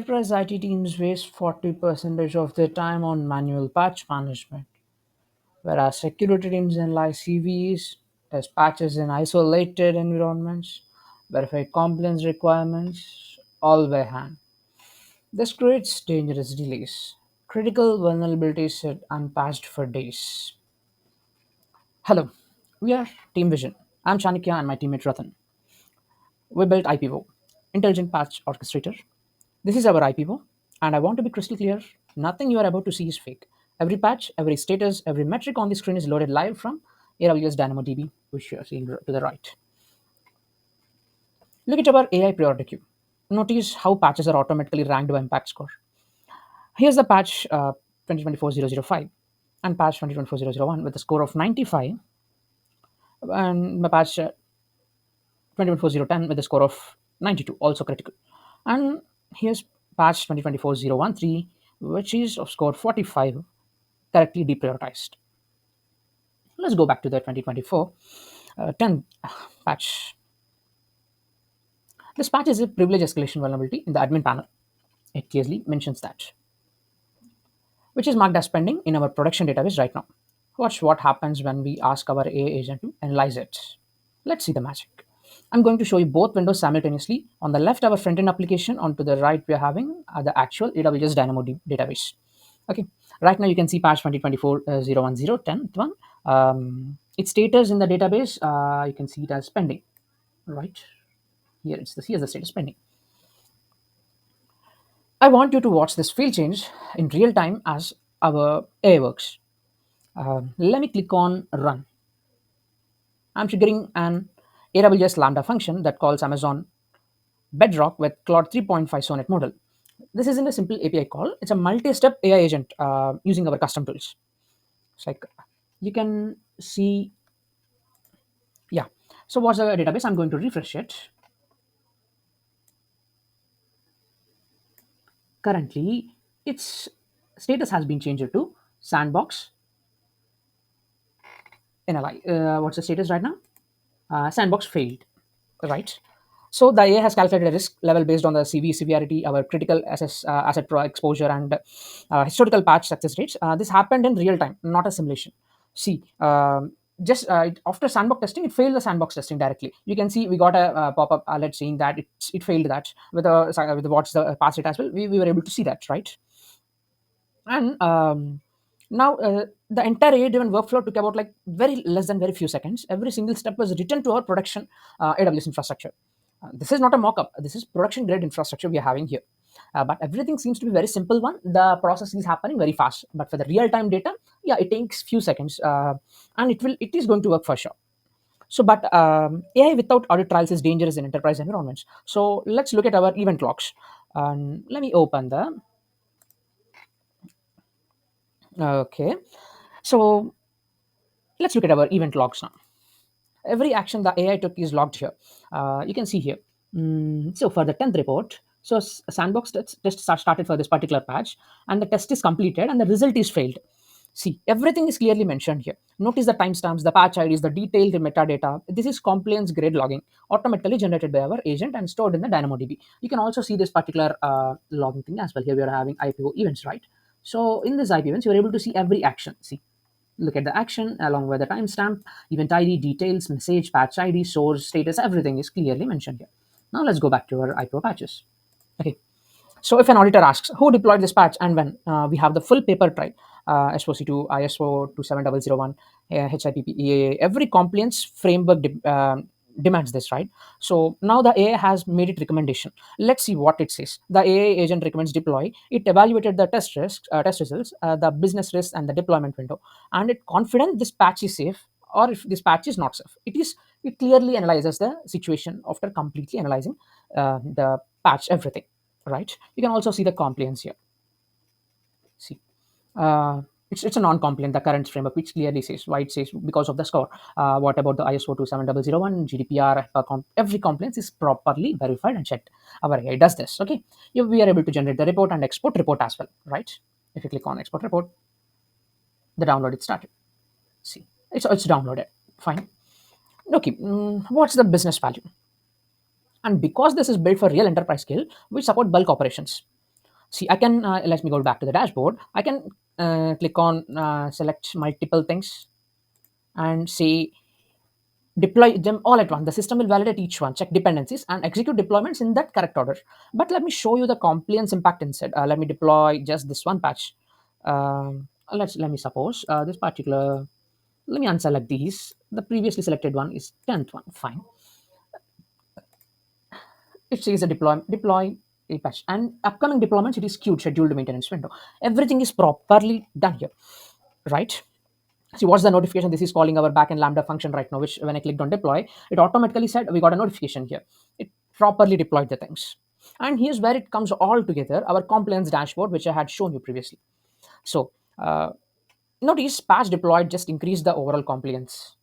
Enterprise IT teams waste 40% of their time on manual patch management, whereas security teams analyze CVEs, test patches in isolated environments, verify compliance requirements, all by hand. This creates dangerous delays. Critical vulnerabilities sit unpatched for days. Hello, we are Team Vision. I'm Chanakya and my teammate Ratan. We built IPO, Intelligent Patch Orchestrator. This is our IPO, and I want to be crystal clear, nothing you are about to see is fake. Every patch, every status, every metric on the screen is loaded live from AWS DynamoDB, which you are seeing to the right. Look at our AI priority queue. Notice how patches are automatically ranked by impact score. Here's the patch 2024-005 and patch 2024-001 with a score of 95, and the patch 2024-010 with a score of 92, also critical. And here's patch 2024-013, which is of score 45, correctly deprioritized. Let's go back to the 2024 10 patch. This patch is a privilege escalation vulnerability in the admin panel. It clearly mentions that, which is marked as pending in our production database right now. Watch what happens when we ask our AI agent to analyze it. Let's see the magic. I'm going to show you both windows simultaneously. On the left, our front-end application. On to the right, we are having the actual AWS DynamoDB database. Okay, right now you can see patch 2024-010 one. Its status in the database, you can see it as pending. Right here, here's the status pending. I want you to watch this field change in real time as our AI works. Let me click on run. I'm triggering an AWS Lambda function that calls Amazon Bedrock with Claude 3.5 Sonnet model. This isn't a simple API call, it's a multi-step AI agent using our custom tools. It's like you can see, yeah. So what's the database? I'm going to refresh it. Currently, its status has been changed to sandbox NLI. What's the status right now? Sandbox failed, right? So the AI has calculated a risk level based on the CV severity, our critical asset pro exposure, and historical patch success rates. This happened in real time, not a simulation. See, just after sandbox testing, it failed the sandbox testing directly. You can see we got a pop-up alert saying that it failed that with the what's the patch rate as well. We were able to see that, right? And now the entire AI driven workflow took about like very less than very few seconds. Every single step was written to our production AWS infrastructure. This is not a mock-up, this is production grade infrastructure we are having here. But everything seems to be very simple one. The process is happening very fast, but for the real-time data, yeah, it takes few seconds, and it is going to work for sure. So but AI without audit trials is dangerous in enterprise environments. So let's look at our event logs. Let me open the okay. So let's look at our event logs now. Every action the AI took is logged here. You can see here. So for the 10th report, so a sandbox test started for this particular patch, and the test is completed, and the result is failed. See, everything is clearly mentioned here. Notice the timestamps, the patch IDs, the detailed metadata. This is compliance grade logging, automatically generated by our agent and stored in the DynamoDB. You can also see this particular logging thing as well. Here we are having IPO events, right? So in this IPO events, you're able to see every action. See, look at the action along with the timestamp, event ID, details, message, patch ID, source, status, everything is clearly mentioned here. Now let's go back to our IPO patches. Okay. So if an auditor asks who deployed this patch and when, we have the full paper trail, SOC2, ISO 27001, HIPP, every compliance framework demands this, right? So now the AI has made it recommendation. Let's see what it says. The AI agent recommends deploy. It evaluated the test results, the business risk, and the deployment window, and it confident this patch is safe or if this patch is not safe. It clearly analyzes the situation after completely analyzing the patch everything, right? You can also see the compliance here. See, it's a non-compliant, the current framework, which clearly says why it says because of the score. What about the ISO 27001, GDPR, every compliance is properly verified and checked. Our AI does this. Okay, we are able to generate the report and export report as well, right? If you click on export report, the download it started. See, it's downloaded. Fine. Okay, what's the business value? And because this is built for real enterprise scale, we support bulk operations. See, I can let me go back to the dashboard. I can click on select multiple things and say deploy them all at once. The system will validate each one, check dependencies, and execute deployments in that correct order. But let me show you the compliance impact instead. Let me deploy just this one patch. Let me suppose this particular. Let me unselect these. The previously selected one is 10th one. Fine. It says a deploy a patch, and upcoming deployments it is queued scheduled maintenance window. Everything is properly done here, right? See, what's the notification? This is calling our backend lambda function right now, which when I clicked on deploy, it automatically said we got a notification here. It properly deployed the things. And here's where it comes all together, our compliance dashboard, which I had shown you previously. So notice patch deployed just increased the overall compliance.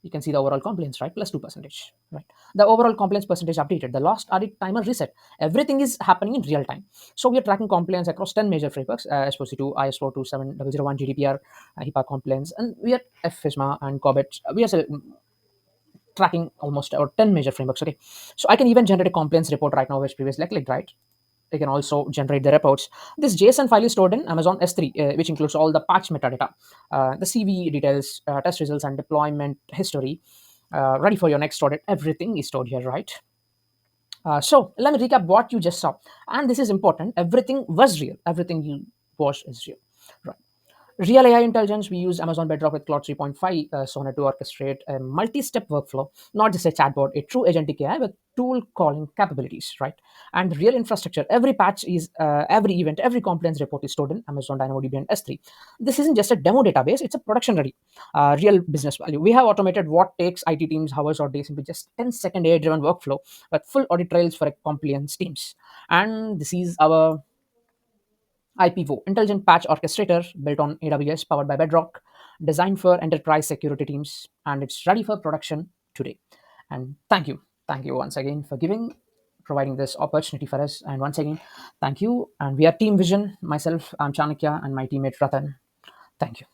You can see the overall compliance, right? Plus 2%, right? The overall compliance percentage updated. The last audit timer reset. Everything is happening in real time. So we are tracking compliance across 10 major frameworks, SPOC2, ISO 27001, GDPR, HIPAA compliance, and we are FISMA and COBIT. We are tracking almost our 10 major frameworks. Okay, so I can even generate a compliance report right now, which previously I clicked, right? I can also generate the reports. This JSON file is stored in Amazon S3, which includes all the patch metadata, the CV details, test results, and deployment history. Ready for your next audit. Everything is stored here, right? So let me recap what you just saw. And this is important. Everything was real. Everything you watched is real, right? Real AI intelligence, we use Amazon Bedrock with Claude 3.5 Sonnet to orchestrate a multi-step workflow, not just a chatbot, a true agentic AI with tool calling capabilities, right? And real infrastructure, every patch is, every event, every compliance report is stored in Amazon DynamoDB and S3. This isn't just a demo database, it's a production-ready, real business value. We have automated what takes IT teams hours or days into just 10-second AI-driven workflow with full audit trails for compliance teams. And this is our IPO, Intelligent Patch Orchestrator, built on AWS, powered by Bedrock, designed for enterprise security teams, and it's ready for production today. And thank you once again for providing this opportunity for us. And once again, thank you. And we are Team Vision. Myself, I'm Chanakya, and my teammate Ratan. Thank you.